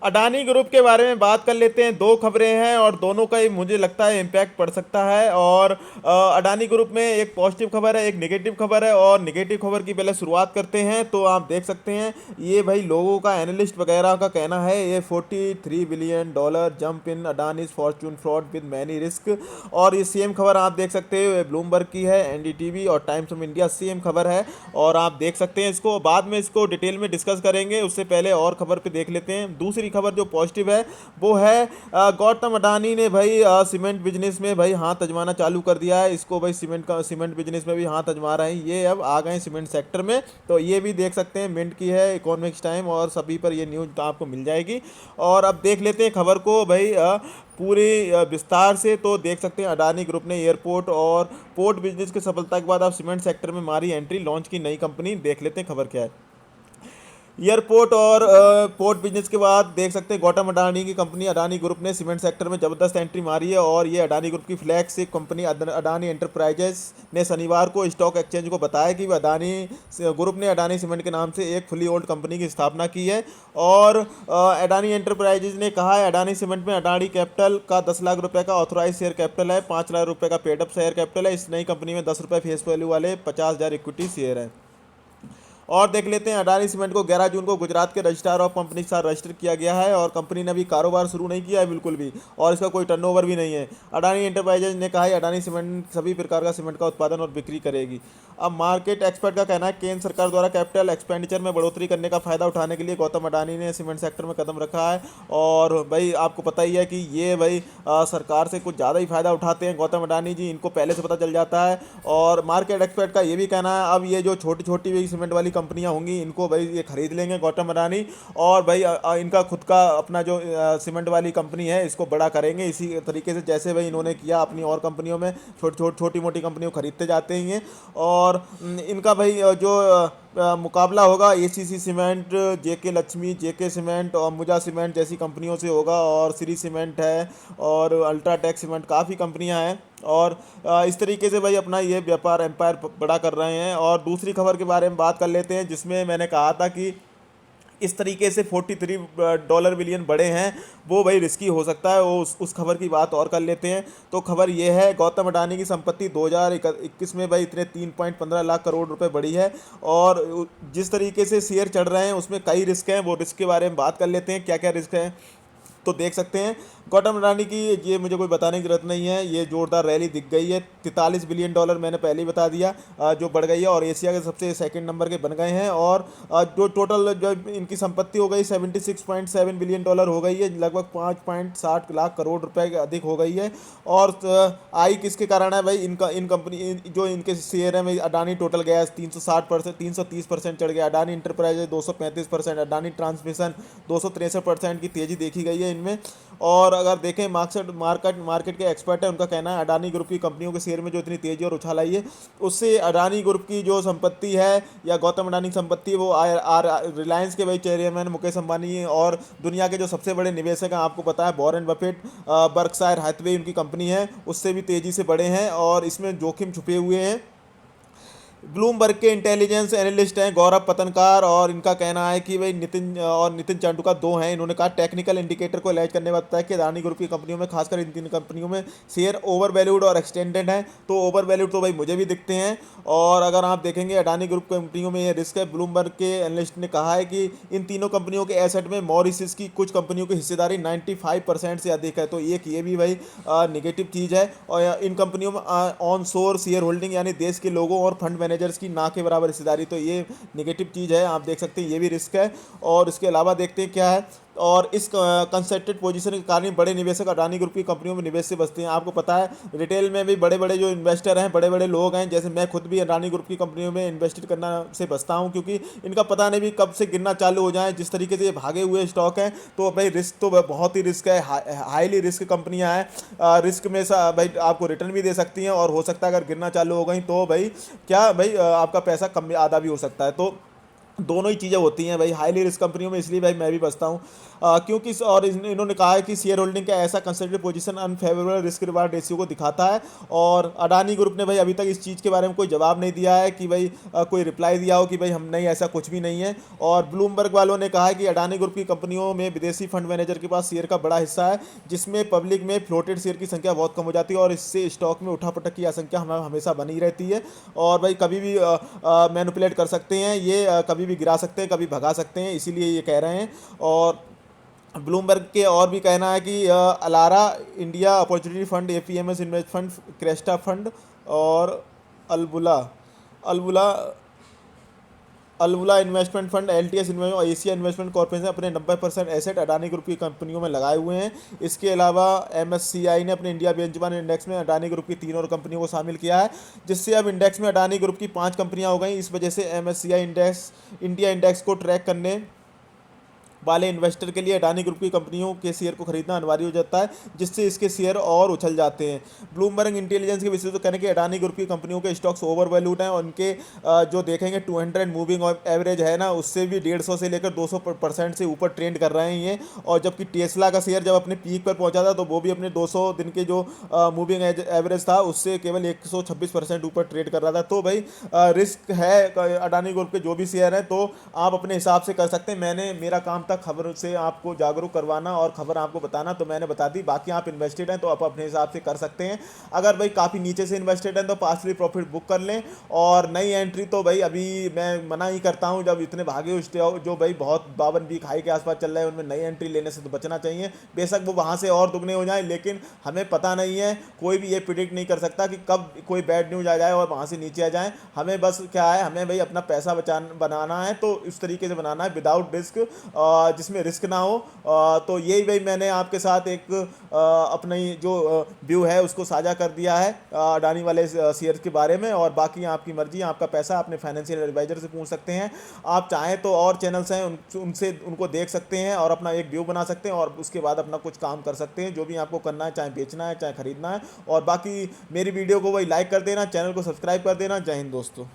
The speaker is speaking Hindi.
अडानी ग्रुप के बारे में बात कर लेते हैं। दो खबरें हैं और दोनों का ही मुझे लगता है इम्पैक्ट पड़ सकता है। और अडानी ग्रुप में एक पॉजिटिव खबर है, एक नेगेटिव खबर है। और नेगेटिव खबर की पहले शुरुआत करते हैं। तो आप देख सकते हैं ये भाई लोगों का, एनालिस्ट वगैरह का कहना है ये $43 billion jump in Adanis Fortune fraud with many risk. और ये सेम खबर आप देख सकते हैं ब्लूमबर्ग की है, एनडीटीवी और टाइम्स ऑफ इंडिया सेम खबर है। और आप देख सकते हैं इसको, बाद में इसको डिटेल में डिस्कस करेंगे, उससे पहले और खबर पे देख लेते हैं। दूसरी खबर जो पॉजिटिव है वो है गौतम अडानी ने भाई सीमेंट बिजनेस में भाई हाथ आजमाना चालू कर दिया है। इसको भाई सीमेंट बिजनेस में भी हाथ आजमा रहे हैं, ये अब आ गए सीमेंट सेक्टर में। तो ये भी देख सकते हैं, मिंट की है, इकोनॉमिक्स टाइम और सभी पर ये न्यूज़ तो आपको मिल जाएगी। और अब देख लेते हैं खबर को भाई पूरी विस्तार से। तो देख सकते हैं अडानी ग्रुप ने एयरपोर्ट और पोर्ट बिजनेस की सफलता के बाद अब सीमेंट सेक्टर में मारी एंट्री, लॉन्च की नई कंपनी। देख लेते हैं खबर क्या है। एयरपोर्ट और पोर्ट बिजनेस के बाद देख सकते हैं गौतम अडानी की कंपनी अडानी ग्रुप ने सीमेंट सेक्टर में ज़बरदस्त एंट्री मारी है। और ये अडानी ग्रुप की फ्लैगशिप कंपनी अडानी एंटरप्राइजेस ने शनिवार को स्टॉक एक्सचेंज को बताया कि अडानी ग्रुप ने अडानी सीमेंट के नाम से एक फुली ओल्ड कंपनी की स्थापना की है। और अडानी एंटरप्राइजेज ने कहा है अडानी सीमेंट में अडानी कैपिटल का 10 लाख रुपए का ऑथोराइज शेयर कैपिटल है, 5 लाख रुपए का पेड अप शेयर कैपिटल है। इस नई कंपनी में ₹10 फेस वैल्यू वाले 50,000 इक्विटी शेयर हैं। और देख लेते हैं अडानी सीमेंट को 11 जून को गुजरात के रजिस्ट्रार ऑफ कंपनी के साथ रजिस्टर किया गया है। और कंपनी ने अभी कारोबार शुरू नहीं किया है बिल्कुल भी, और इसका कोई टर्नओवर भी नहीं है। अडानी एंटरप्राइजेज ने कहा है अडानी सीमेंट सभी प्रकार का सीमेंट का उत्पादन और बिक्री करेगी। अब मार्केट एक्सपर्ट का कहना है केंद्र सरकार द्वारा कैपिटल एक्सपेंडिचर में बढ़ोतरी करने का फायदा उठाने के लिए गौतम अडानी ने सीमेंट सेक्टर में कदम रखा है। और भाई आपको पता ही है कि ये भाई सरकार से कुछ ज़्यादा ही फायदा उठाते हैं गौतम अडानी जी, इनको पहले से पता चल जाता है। और मार्केट एक्सपर्ट का ये भी कहना है अब ये जो छोटी छोटी भी सीमेंट वाली कंपनियां होंगी इनको भाई ये खरीद लेंगे गौतम अडानी। और भाई इनका खुद का अपना जो सीमेंट वाली कंपनी है इसको बड़ा करेंगे, इसी तरीके से जैसे भाई इन्होंने किया अपनी और कंपनियों में, छोटी मोटी कंपनियों खरीदते जाते ही हैं। और इनका भाई जो मुकाबला होगा एसीसी सीमेंट, जेके लक्ष्मी, जेके सीमेंट और मुजा सीमेंट जैसी कंपनियों से होगा। और श्री सीमेंट है और अल्ट्राटेक सीमेंट, काफ़ी कंपनियां हैं। और इस तरीके से भाई अपना ये व्यापार एम्पायर बड़ा कर रहे हैं। और दूसरी खबर के बारे में बात कर लेते हैं जिसमें मैंने कहा था कि इस तरीके से $43 बिलियन बड़े हैं, वो भाई रिस्की हो सकता है। वो उस खबर की बात और कर लेते हैं। तो खबर ये है गौतम अडानी की संपत्ति 2021 में भाई इतने 3.15 लाख करोड़ रुपए बढ़ी है। और जिस तरीके से शेयर चढ़ रहे हैं उसमें कई रिस्क हैं, वो रिस्क के बारे में बात कर लेते हैं क्या क्या रिस्क हैं। तो देख सकते हैं गौतम अडानी की, ये मुझे कोई बताने की जरूरत नहीं है, ये जोरदार रैली दिख गई है। $43 बिलियन मैंने पहले ही बता दिया जो बढ़ गई है। और एशिया के सबसे सेकंड नंबर के बन गए हैं। और जो टोटल जो इनकी संपत्ति हो गई $76.7 बिलियन हो गई है, लगभग 5.60 लाख करोड़ रुपए के अधिक हो गई है। और आई किसके कारण है भाई, इन कंपनी जो इनके शेयर है भाई, अडानी टोटल गया 360%, 330% चढ़ गया। अडानी इंटरप्राइजेज 235%, अडानी ट्रांसमिशन 263% की तेजी देखी गई है इनमें। और अगर देखें मार्केट के एक्सपर्ट है उनका कहना है अडानी ग्रुप की कंपनियों के शेयर में जो इतनी तेजी और उछाल आई है उससे अडानी ग्रुप की जो संपत्ति है या गौतम अडानी की संपत्ति वो रिलायंस के भाई चेयरमैन मुकेश अंबानी और दुनिया के जो सबसे बड़े निवेशक हैं आपको पता है वॉरेन बफेट, बर्कशायर हैथवे उनकी कंपनी है, उससे भी तेजी से बढ़े हैं। और इसमें जोखिम छुपे हुए हैं। ब्लूमबर्ग के इंटेलिजेंस एनालिस्ट हैं गौरव पतनकार, और इनका कहना है कि भाई नितिन चांडूका दो हैं, इन्होंने कहा टेक्निकल इंडिकेटर को इलाज करने बताया है कि अडानी ग्रुप की कंपनियों में खासकर इन तीन कंपनियों में शेयर ओवर वैल्यूड और एक्सटेंडेड हैं। तो ओवर वैल्यूड तो भाई मुझे भी दिखते हैं। और अगर आप देखेंगे अडानी ग्रुप कंपनियों में ये रिस्क है। ब्लूमबर्ग के एनालिस्ट ने कहा है कि इन तीनों कंपनियों के एसेट में मॉरिशस की कुछ कंपनियों की हिस्सेदारी 95% से अधिक है। तो एक ये भी भाई निगेटिव चीज़ है। और इन कंपनियों में ऑन शोर शेयर होल्डिंग यानी देश के लोगों और फंड मैनेजर्स की ना के बराबर हिस्सेदारी, तो ये नेगेटिव चीज़ है, आप देख सकते हैं ये भी रिस्क है। और इसके अलावा देखते हैं क्या है। और इस कंसंट्रेटेड पोजीशन के कारण बड़े निवेशक अडानी ग्रुप की कंपनियों में निवेश से बचते हैं। आपको पता है रिटेल में भी बड़े बड़े जो इन्वेस्टर हैं, बड़े बड़े लोग हैं, जैसे मैं खुद भी अडानी ग्रुप की कंपनियों में इन्वेस्ट करना से बचता हूं, क्योंकि इनका पता नहीं भी कब से गिरना चालू हो जाए। जिस तरीके से ये भागे हुए स्टॉक हैं तो भाई रिस्क तो बहुत ही रिस्क है, हाईली रिस्क कंपनियां हैं। रिस्क में भाई आपको रिटर्न भी दे सकती हैं, और हो सकता है अगर गिरना चालू हो गई तो भाई क्या भाई आपका पैसा कम आधा भी हो सकता है। तो दोनों ही चीज़ें होती हैं भाई हाईली रिस्क कंपनियों में, इसलिए भाई मैं भी बचता हूँ। क्योंकि और इन्होंने कहा है कि शेयर होल्डिंग का ऐसा conservative position unfavourable risk reward ratio को दिखाता है। और अडानी ग्रुप ने भाई अभी तक इस चीज़ के बारे में कोई जवाब नहीं दिया है कि भाई कोई रिप्लाई दिया हो कि भाई हम नहीं, ऐसा कुछ भी नहीं है। और ब्लूमबर्ग वालों ने कहा है कि अडानी ग्रुप की कंपनियों में विदेशी फंड मैनेजर के पास शेयर का बड़ा हिस्सा है, जिसमें पब्लिक में फ्लोटेड शेयर की संख्या बहुत कम हो जाती है और इससे स्टॉक में उठापटक की आशंका हमेशा बनी रहती है। और भाई कभी भी मैनिपुलेट कर सकते हैं ये, कभी भी गिरा सकते हैं, कभी भगा सकते हैं, इसीलिए ये कह रहे हैं। और ब्लूमबर्ग के और भी कहना है कि Elara India opportunity fund, APMS invest fund, Cresta fund और Albula Albula Albula investment fund, LTS investment और एशिया इन्वेस्टमेंट कॉर्पोरेशन अपने 90% एसेट अडानी ग्रुप की कंपनियों में लगाए हुए हैं। इसके अलावा एमएससीआई ने अपने इंडिया बेंचमार्क इंडेक्स में अडानी ग्रुप की 3 और कंपनियों को शामिल किया है, जिससे अब इंडेक्स में अडानी ग्रुप की 5 कंपनियां हो गई। इस वजह से एमएससीआई इंडेक्स इंडिया इंडेक्स को ट्रैक करने वाले इन्वेस्टर के लिए अडानी ग्रुप की कंपनियों के शेयर को खरीदना अनिवार्य हो जाता है, जिससे इसके शेयर और उछल जाते हैं। ब्लूमबर्ग इंटेलिजेंस के विशेषज्ञ तो कहने कि अडानी ग्रुप की कंपनियों के स्टॉक्स ओवर वैल्यूड हैं और उनके जो देखेंगे 200 मूविंग एवरेज है ना, उससे भी 150 से लेकर 200% से ऊपर ट्रेंड कर रहे हैं ये। और जबकि टेस्ला का शेयर जब अपने पीक पर पहुंचा था तो वो भी अपने 200 दिन के जो मूविंग एवरेज था उससे केवल 126% ऊपर ट्रेड कर रहा था। तो भाई रिस्क है अडानी ग्रुप के जो भी शेयर हैं, तो आप अपने हिसाब से कर सकते हैं। मैंने, मेरा काम था खबर से आपको जागरूक करवाना और खबर आपको बताना, तो मैंने बता दी। बाकी आप इन्वेस्टेड हैं तो आप अपने हिसाब से कर सकते हैं। अगर भाई काफ़ी नीचे से इन्वेस्टेड हैं तो पार्शली प्रॉफिट बुक कर लें। और नई एंट्री तो भाई अभी मैं मना ही करता हूं, जब इतने भागे जो भाई बहुत 52 हाई के आसपास चल रहे हैं उनमें नई एंट्री लेने से तो बचना चाहिए। बेशक वो वहां से और दुगने हो जाए, लेकिन हमें पता नहीं है, कोई भी ये प्रिडिक्ट नहीं कर सकता कि कब कोई बैड न्यूज आ जाए और वहां से नीचे आ जाए। हमें बस क्या है, हमें भाई अपना पैसा बनाना है तो इस तरीके से बनाना है विदाउट रिस्क, जिसमें रिस्क ना हो। तो यही भाई मैंने आपके साथ एक अपनी जो व्यू है उसको साझा कर दिया है अडानी वाले शेयर के बारे में। और बाकी आपकी मर्जी, आपका पैसा, अपने फाइनेंशियल एडवाइजर से पूछ सकते हैं। आप चाहें तो और चैनल्स हैं उनसे उनको देख सकते हैं और अपना एक व्यू बना सकते हैं और उसके बाद अपना कुछ काम कर सकते हैं, जो भी आपको करना है, चाहे बेचना है चाहे खरीदना है। और बाकी मेरी वीडियो को वही लाइक कर देना, चैनल को सब्सक्राइब कर देना। जय हिंद दोस्तों।